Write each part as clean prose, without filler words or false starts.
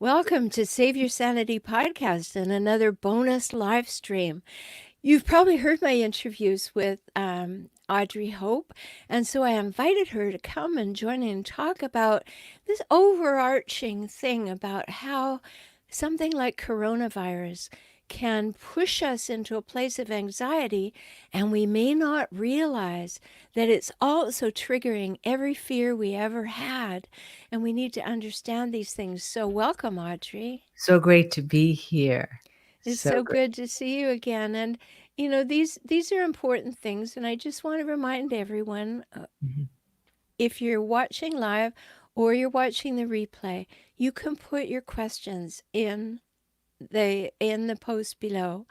Welcome to Save Your Sanity podcast and another bonus live stream. You've probably heard my interviews with Audrey Hope, and so I invited her to come and join in and talk about this overarching thing about how something like coronavirus can push us into a place of anxiety, and we may not realize that it's also triggering every fear we ever had. And we need to understand these things. So, welcome, Audrey. So great to be here. It's So so great. good to see you again. And these are important things. And I just want to remind everyone, Mhm. if you're watching live or you're watching the replay, you can put your questions in the post below,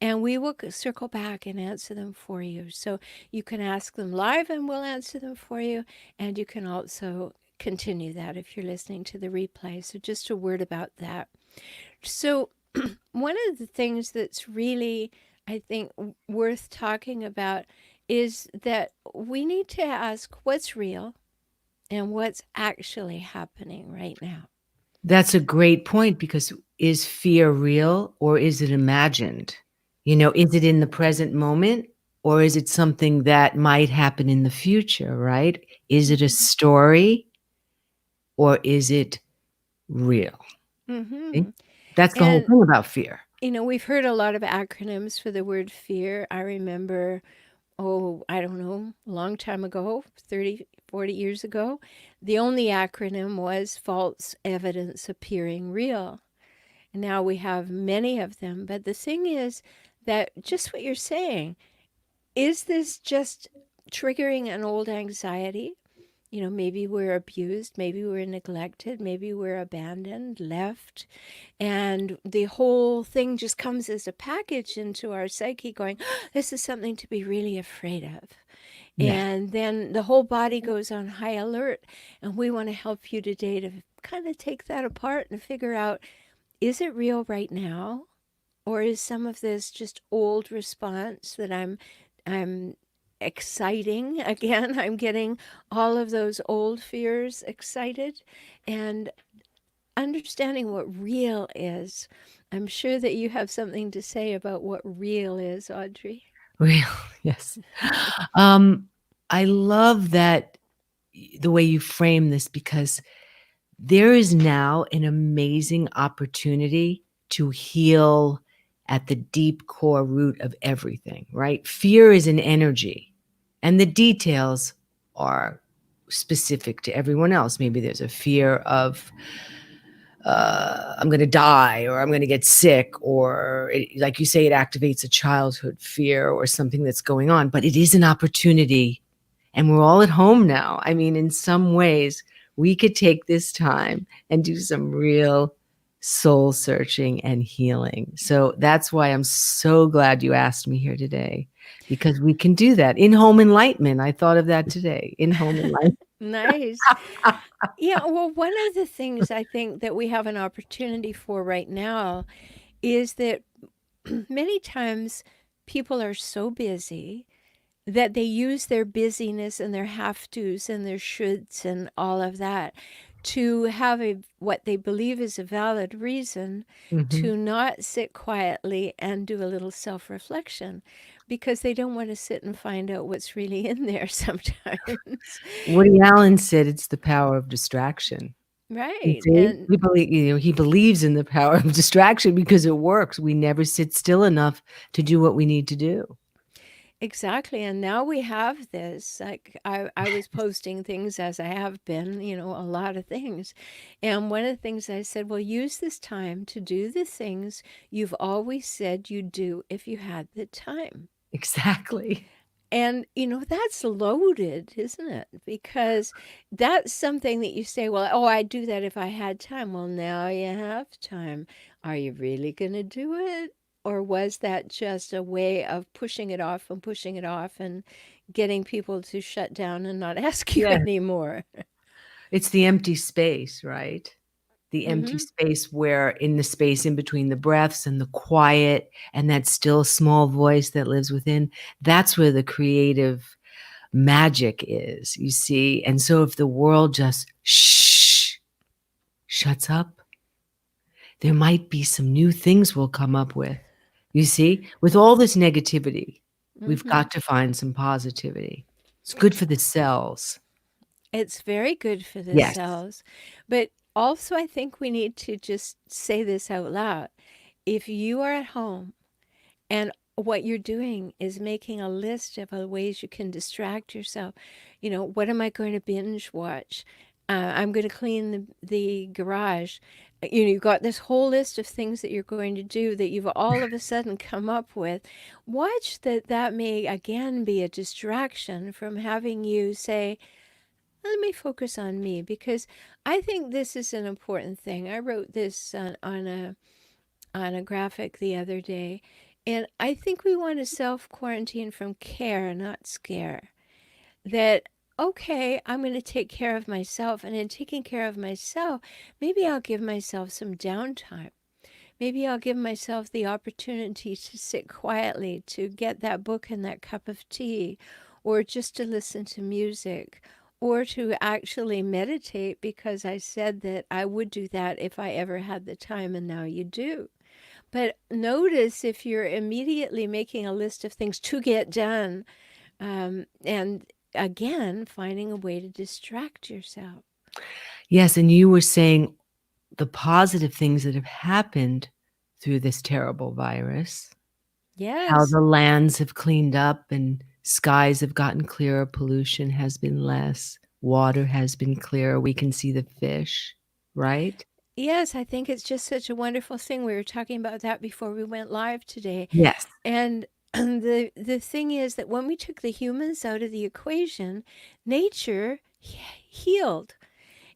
and we will circle back and answer them for you. So you can ask them live and we'll answer them for you, and you can also continue that if you're listening to the replay. So just a word about that. So one of the things that's really, I think, worth talking about is that we need to ask what's real and what's actually happening right now. That's a great point because is fear real or is it imagined? Is it in the present moment or is it something that might happen in the future, right? Is it a story or is it real? See? Mm-hmm. That's the whole And thing about fear. we've heard a lot of acronyms for the word fear. I remember, I don't know, a long time ago, 30, 40 years ago, the only acronym was false evidence appearing real. And now we have many of them. But the thing is that just what you're saying, is this just triggering an old anxiety? Maybe we're abused, maybe we're neglected, maybe we're abandoned, left, and the whole thing just comes as a package into our psyche going, this is something to be really afraid of. Yeah. And then the whole body goes on high alert. And we want to help you today to kind of take that apart and figure out, is it real right now? Or is some of this just old response that I'm exciting again? I'm getting all of those old fears excited, and understanding what real is. I'm sure that you have something to say about what real is, Audrey. Real. Yes. Um, I love that the way you frame this because there is now an amazing opportunity to heal at the deep core root of everything, right? Fear is an energy, and the details are specific to everyone else. Maybe there's a fear of I'm going to die or I'm going to get sick, or like you say, it activates a childhood fear or something that's going on. But it is an opportunity, and we're all at home now. I mean, in some ways, we could take this time and do some real soul searching and healing. So that's why I'm so glad you asked me here today, because we can do that in home enlightenment. I thought of that today, in home enlightenment. Nice. Yeah, well, one of the things I think that we have an opportunity for right now is that many times people are so busy that they use their busyness and their have tos and their shoulds and all of that to have what they believe is a valid reason Mhm. to not sit quietly and do a little self-reflection, because they don't want to sit and find out what's really in there sometimes. Woody Allen said it's the power of distraction. You Right. see? And He believes in the power of distraction because it works. We never sit still enough to do what we need to do. exactly. And now we have this. Like I was posting things, as I have been, a lot of things. And one of the things I said, well, use this time to do the things you've always said you'd do if you had the time. Exactly. And, that's loaded, isn't it? Because that's something that you say, well, oh, I'd do that if I had time. Well, now you have time. Are you really going to do it? Or was that just a way of pushing it off and getting people to shut down and not ask you Yeah. anymore? It's the empty space, right? The empty Mm-hmm. space where in the space in between the breaths and the quiet and that still small voice that lives within, that's where the creative magic is, you see? And so if the world just shuts up there might be some new things we'll come up with. You see, with all this negativity, we've Hmm. got to find some positivity. It's good for the cells. It's very good for the Yes. cells. But also, I think we need to just say this out loud. If you are at home and what you're doing is making a list of ways you can distract yourself. What am I going to binge watch? I'm going to clean the garage. You've got this whole list of things that you're going to do that you've all of a sudden come up with. Watch that may again be a distraction from having you say, let me focus on me, because I think this is an important thing. I wrote this on a graphic the other day. And I think we want to self quarantine from care, not scare. That, okay, I'm going to take care of myself. And in taking care of myself, maybe I'll give myself some downtime. Maybe I'll give myself the opportunity to sit quietly, to get that book and that cup of tea, or just to listen to music, or to actually meditate, because I said that I would do that if I ever had the time, and now you do. But notice if you're immediately making a list of things to get done, and again, finding a way to distract yourself. Yes, and you were saying the positive things that have happened through this terrible virus, how Yes. the lands have cleaned up and skies have gotten clearer, pollution has been less, water has been clearer, we can see the fish, right? Yes, I think it's just such a wonderful thing. We were talking about that before we went live today. Yes. And the thing is that when we took the humans out of the equation, nature healed.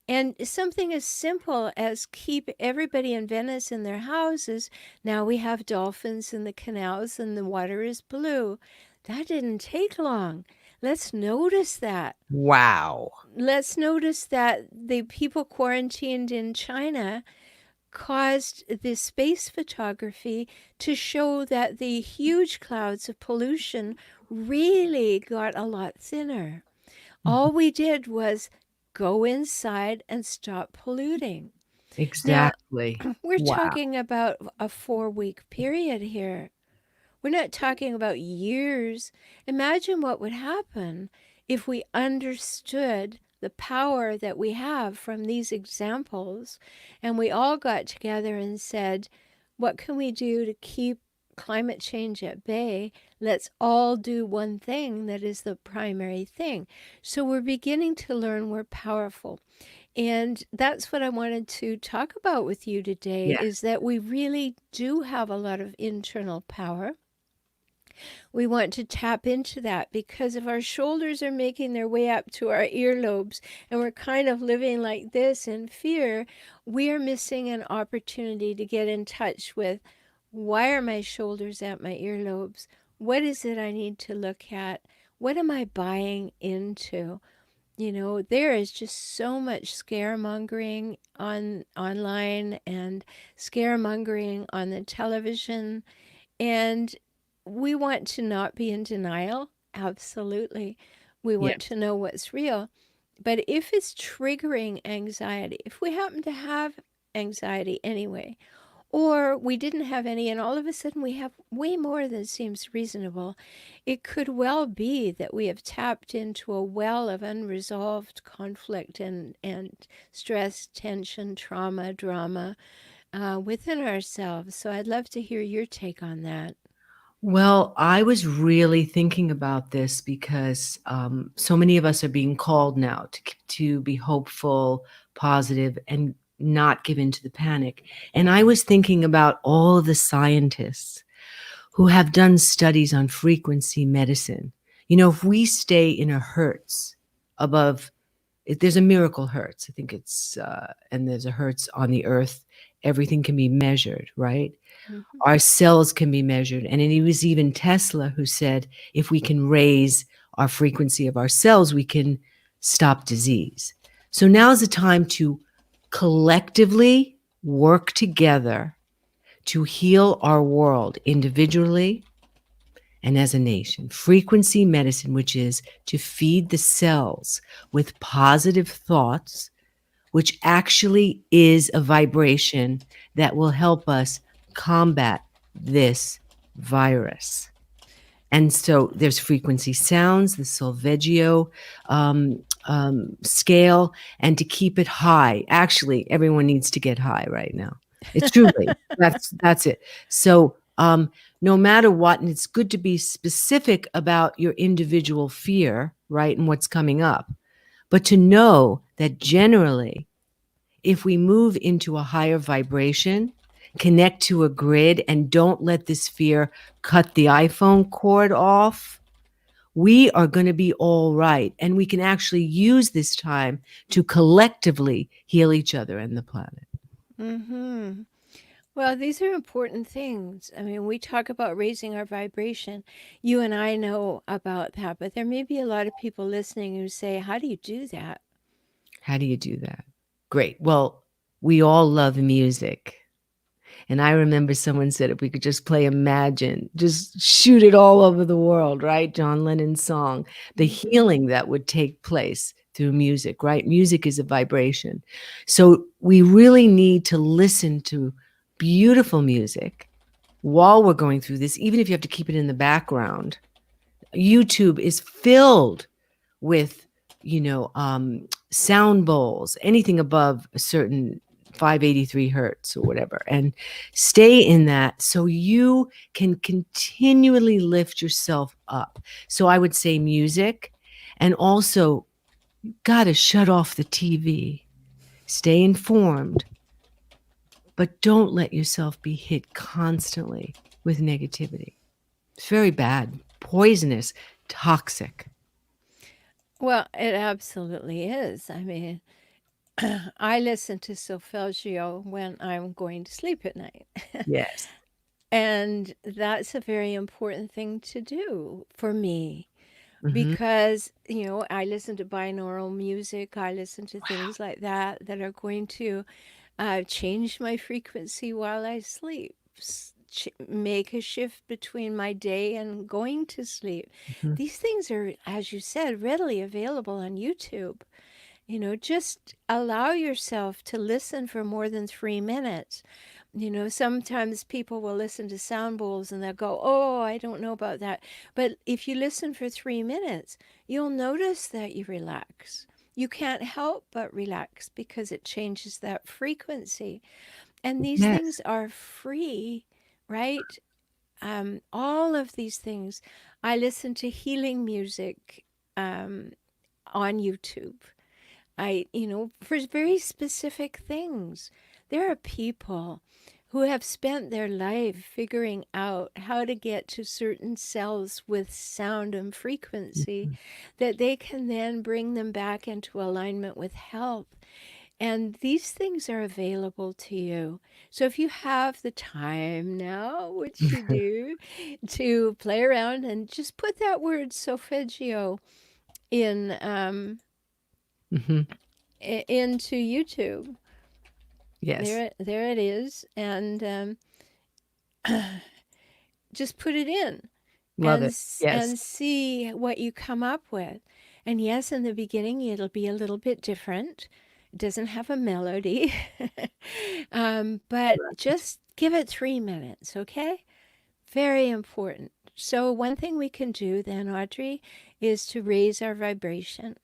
And something as simple as keep everybody in Venice in their houses. Now we have dolphins in the canals and the water is blue. That didn't take long. Let's notice that. Wow. Let's notice that the people quarantined in China caused the space photography to show that the huge clouds of pollution really got a lot thinner. Mhm. All we did was go inside and stop polluting. Now, Exactly. we're Wow. talking about a 4-week period here. We're not talking about years. Imagine what would happen if we understood the power that we have from these examples, and we all got together and said, what can we do to keep climate change at bay? Let's all do one thing that is the primary thing. So we're beginning to learn we're powerful. And that's what I wanted to talk about with you today, Yes. is that we really do have a lot of internal power. We want to tap into that, because if our shoulders are making their way up to our earlobes and we're kind of living like this in fear, we are missing an opportunity to get in touch with, why are my shoulders at my earlobes? What is it I need to look at? What am I buying into? There is just so much scaremongering online, and scaremongering on the television, and we want to not be in denial. Absolutely. We want Yes. to know what's real. But if it's triggering anxiety, if we happen to have anxiety anyway, or we didn't have any and all of a sudden we have way more than seems reasonable, it could well be that we have tapped into a well of unresolved conflict and stress, tension, trauma, drama within ourselves. So I'd love to hear your take on that. Well, I was really thinking about this because so many of us are being called now to be hopeful, positive, and not give in to the panic. And I was thinking about all of the scientists who have done studies on frequency medicine. If we stay in a hertz above, there's a miracle hertz. I think and there's a hertz on the earth. Everything can be measured, right? Mhm. Our cells can be measured. And it was even Tesla who said, if we can raise our frequency of our cells, we can stop disease. So now is the time to collectively work together to heal our world individually and as a nation. Frequency medicine, which is to feed the cells with positive thoughts, which actually is a vibration that will help us combat this virus. And so there's frequency sounds, the Solfeggio scale, and to keep it high. Actually, everyone needs to get high right now. It's truly that's it. So no matter what, and it's good to be specific about your individual fear, right, and what's coming up, but to know that generally, if we move into a higher vibration, connect to a grid, and don't let this fear cut the iPhone cord off, we are going to be all right. And we can actually use this time to collectively heal each other and the planet. Mm-hmm. Well, these are important things. I mean, we talk about raising our vibration. You and I know about that, but there may be a lot of people listening who say, how do you do that? How do you do that? Great. Well, we all love music. And I remember someone said if we could just play Imagine, just shoot it all over the world, right? John Lennon's song, the Mm-hmm. healing that would take place through music, right? Music is a vibration. So we really need to listen to beautiful music while we're going through this, even if you have to keep it in the background. YouTube is filled with, sound bowls, anything above a certain 583 hertz or whatever, and stay in that so you can continually lift yourself up. So I would say music, and also got to shut off the TV, stay informed, but don't let yourself be hit constantly with negativity. It's very bad, poisonous, toxic. Well, it absolutely is. I mean, I listen to Solfeggio when I'm going to sleep at night. Yes. And that's a very important thing to do for me Hmm. because, I listen to binaural music. I listen to things like that that are going to change my frequency while I sleep, make a shift between my day and going to sleep. Hmm. These things are, as you said, readily available on YouTube. Just allow yourself to listen for more than 3 minutes. Sometimes people will listen to sound bowls and they'll go, oh, I don't know about that. But if you listen for 3 minutes, you'll notice that you relax. You can't help but relax because it changes that frequency. And these things Yes. are free, right? All of these things. I listen to healing music um, on YouTube. For very specific things. There are people who have spent their life figuring out how to get to certain cells with sound and frequency that they can then bring them back into alignment with health. And these things are available to you. So if you have the time now, which you do, to play around and just put that word solfeggio in Hmm. into YouTube. Yes. There it is, and just put it in, Love it. Yes. and see what you come up with. And yes, in the beginning, it'll be a little bit different. It doesn't have a melody, but Right. just give it 3 minutes, okay? Very important. So one thing we can do then, Audrey, is to raise our vibration.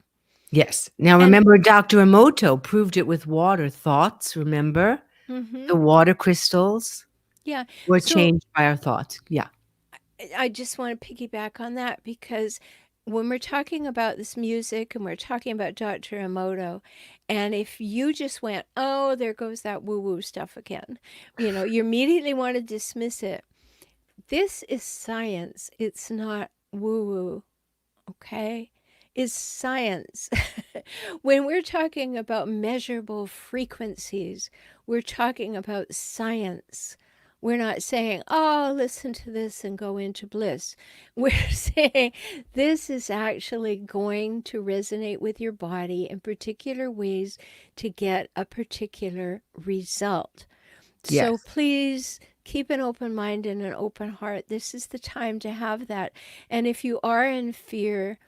Yes. Now And remember, Dr. Emoto proved it with water thoughts. Remember mm-hmm, the water crystals yeah. were So changed by our thoughts. Yeah. I just want to piggyback on that because when we're talking about this music and we're talking about Dr. Emoto, and if you just went, oh, there goes that woo woo stuff again, you immediately want to dismiss it. This is science, it's not woo woo, okay? Is science. When we're talking about measurable frequencies, we're talking about science. We're not saying, oh, listen to this and go into bliss. We're saying this is actually going to resonate with your body in particular ways to get a particular result. So Yes. please keep an open mind and an open heart. This is the time to have that. And if you are in fear,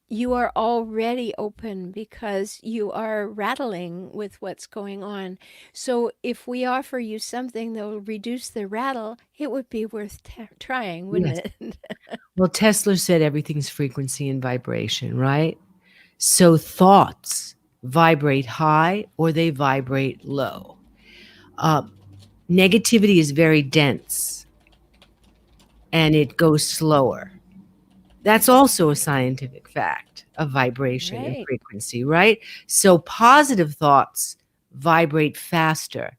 you are already open because you are rattling with what's going on. So if we offer you something that will reduce the rattle, it would be worth trying, wouldn't Yes. it? Well, Tesla said everything's frequency and vibration, right? So thoughts vibrate high or they vibrate low. Uh, Negativity is very dense and it goes slower. That's also a scientific fact of vibration and Right. frequency, right? So positive thoughts vibrate faster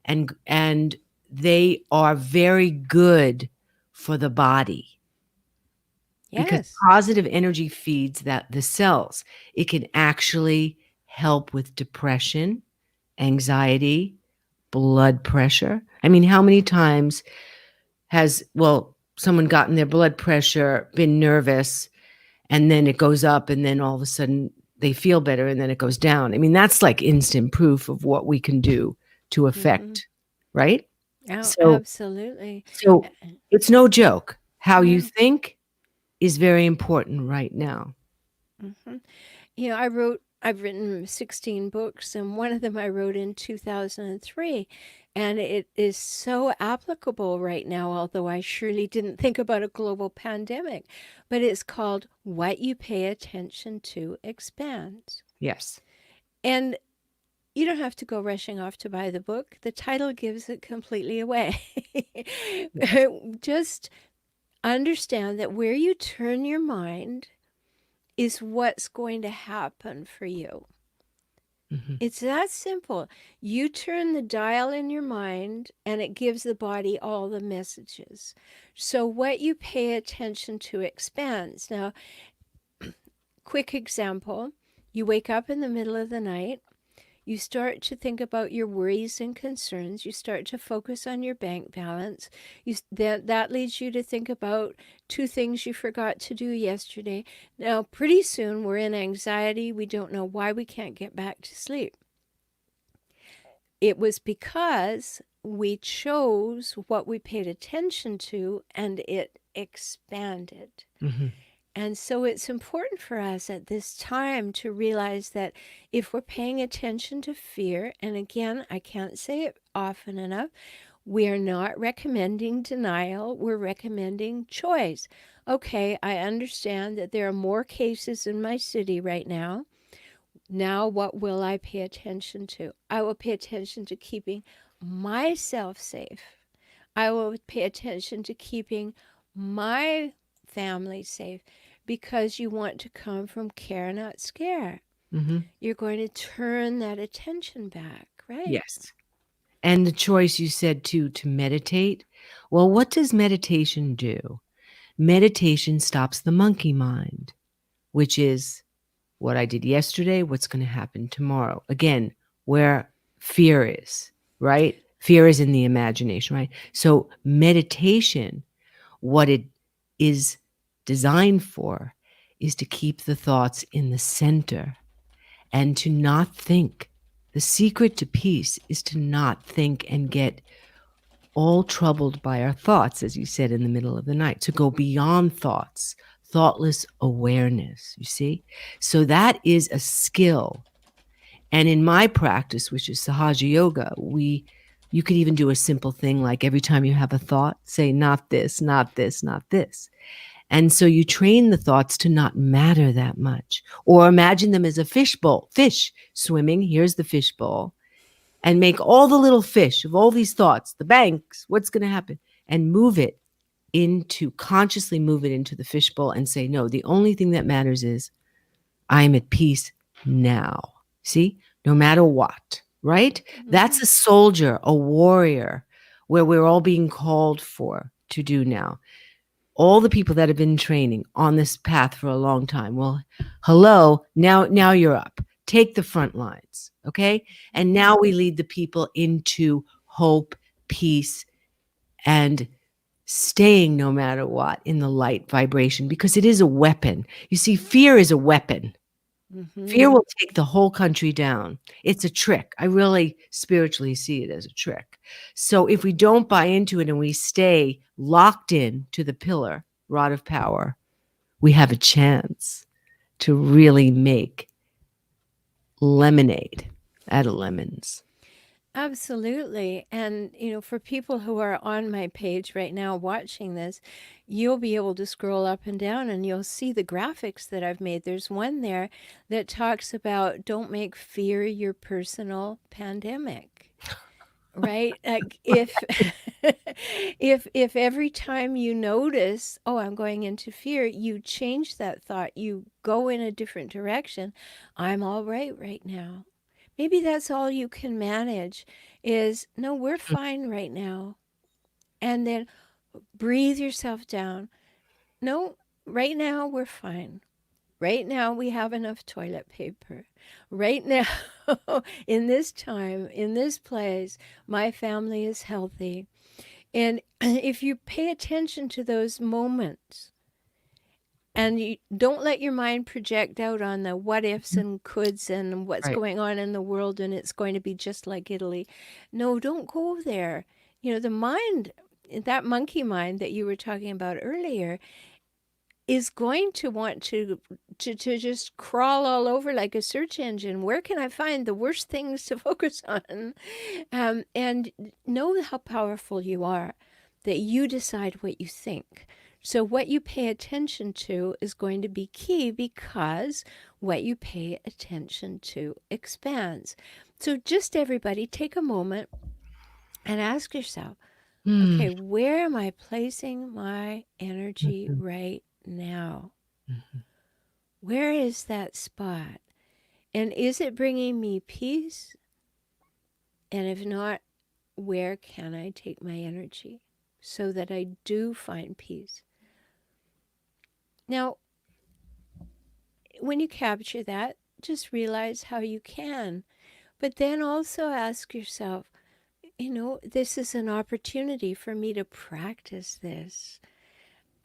and they are very good for the body because Yes. positive energy feeds that the cells. It can actually help with depression, anxiety, blood pressure. I mean, how many times has someone gotten their blood pressure, been nervous, and then it goes up and then all of a sudden they feel better and then it goes down. I mean, that's like instant proof of what we can do to Mm-hmm. affect, right? Oh, So absolutely. so Uh, it's no joke. How you No. think is very important right now. Mm-hmm. I've written 16 books, and one of them I wrote in 2003. And it is so applicable right now, although I surely didn't think about a global pandemic. But it's called What You Pay Attention to Expands. Yes. And you don't have to go rushing off to buy the book. The title gives it completely away. Yes. Just understand that where you turn your mind is what's going to happen for you. Mhm. It's that simple. You turn the dial in your mind and it gives the body all the messages. So, what you pay attention to expands. Now, quick example, you wake up in the middle of the night. You start to think about your worries and concerns. You start to focus on your bank balance. That leads you to think about two things you forgot to do yesterday. Now, pretty soon we're in anxiety. We don't know why we can't get back to sleep. It was because we chose what we paid attention to and it expanded. Mhm. And so it's important for us at this time to realize that if we're paying attention to fear, and again, I can't say it often enough, we are not recommending denial, we're recommending choice. Okay, I understand that there are more cases in my city right now. Now, what will I pay attention to? I will pay attention to keeping myself safe. I will pay attention to keeping my family safe because you want to come from care, not scare. Mhm. You're going to turn that attention back, right? Yes. And the choice you said to meditate. Well, what does meditation do? Meditation stops the monkey mind, which is what I did yesterday, what's going to happen tomorrow. Again, where fear is, right? Fear is in the imagination, right? So, meditation, what it is designed for, is to keep the thoughts in the center and to not think. The secret to peace is to not think and get all troubled by our thoughts, as you said in the middle of the night, to go beyond thoughts, thoughtless awareness, you see? So that is a skill. And in my practice, which is Sahaja Yoga, you could even do a simple thing like every time you have a thought, say, not this, not this, not this. And so you train the thoughts to not matter that much. Or imagine them as a fishbowl, fish swimming. Here's the fishbowl and make all the little fish of all these thoughts, the banks, what's going to happen, and consciously move it into the fishbowl and say, no, the only thing that matters is I'm at peace now. See, no matter what, right? That's Mm-hmm. a soldier, a warrior, where we're all being called for to do now. All the people that have been training on this path for a long time. Well, hello, now you're up. Take the front lines, okay? And Mm-hmm. now we lead the people into hope, peace, and staying no matter what in the light vibration because it is a weapon. You see, fear is a weapon. Fear Mm-hmm. will take the whole country down. It's a trick. I really spiritually see it as a trick. So if we don't buy into it and we stay locked in to the pillar, rod of power, we have a chance. to really make lemonade out of lemons. Absolutely. And, for people who are on my page right now watching this, you'll be able to scroll up and down and you'll see the graphics that I've made. There's one there that talks about don't make fear your personal pandemic. Right? Like if if every time you notice, oh, I'm going into fear, you change that thought, you go in a different direction. I'm all right now. Maybe that's all you can manage is, no, we're fine right now. And then breathe yourself down. No, right now we're fine. Right now, we have enough toilet paper. Right now, in this time, in this place, my family is healthy. And if you pay attention to those moments and you don't let your mind project out on the what ifs and coulds and what's Right. going on in the world and it's going to be just like Italy. No, don't go there. The mind, that monkey mind that you were talking about earlier, is going to want to just crawl all over like a search engine. Where can I find the worst things to focus on? And know how powerful you are, that you decide what you think. So what you pay attention to is going to be key because what you pay attention to expands. So just everybody take a moment and ask yourself, Mm. okay, where am I placing my energy Mhm. right now? Mhm. Where is that spot? And is it bringing me peace? And if not, where can I take my energy so that I do find peace? Now, when you capture that, just realize how you can. But then also ask yourself, this is an opportunity for me to practice this.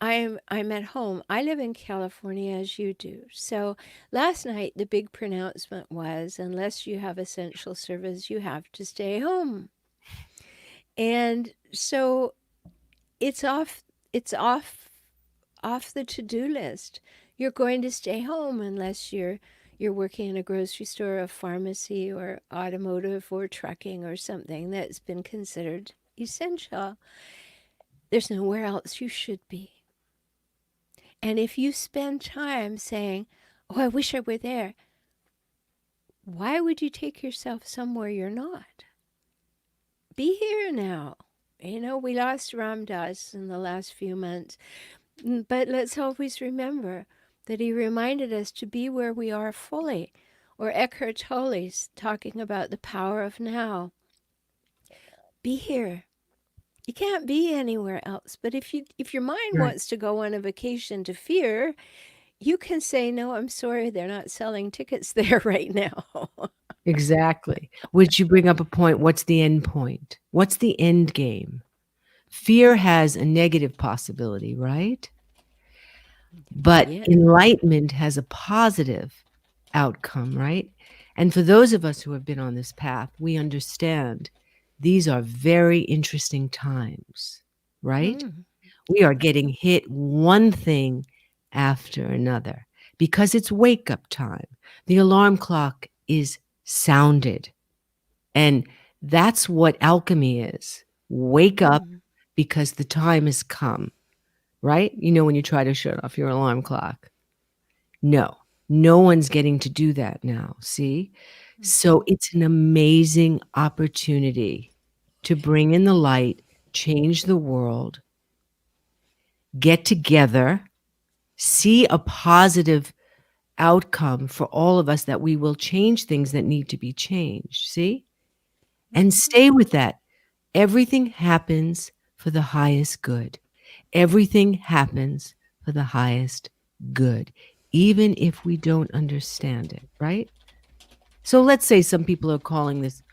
I'm at home. I live in California as you do. So last night the big pronouncement was unless you have essential service, you have to stay home. And so it's off the to-do list. You're going to stay home unless you're working in a grocery store, a pharmacy, or automotive or trucking or something that's been considered essential. There's nowhere else you should be. And if you spend time saying, oh, I wish I were there, why would you take yourself somewhere you're not? Be here now. We lost Ram Dass in the last few months, but let's always remember that he reminded us to be where we are fully. Or Eckhart Tolle's talking about the power of now. Be here. You can't be anywhere else. But if your mind Right. wants to go on a vacation to fear, you can say, no, I'm sorry, they're not selling tickets there right now. Exactly. Which you bring up a point. What's the end point? What's the end game? Fear has a negative possibility, right? But Yeah. enlightenment has a positive outcome, right? And for those of us who have been on this path, we understand these are very interesting times, right? Mm. We are getting hit one thing after another because it's wake up time. The alarm clock is sounded. And that's what alchemy is. Wake up Mm. because the time has come, right? When you try to shut off your alarm clock. No, no one's getting to do that now. See? So Mm-hmm. it's an amazing opportunity to bring in the light, change the world, get together, see a positive outcome for all of us that we will change things that need to be changed. See? And Mm-hmm. stay with that. Everything happens for the highest good. Everything happens for the highest good, even if we don't understand it, right? So let's say some people are calling this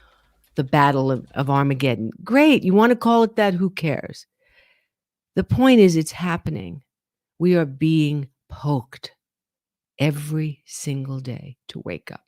the Battle of Armageddon. Great. You want to call it that? Who cares? The point is, it's happening. We are being poked every single day to wake up.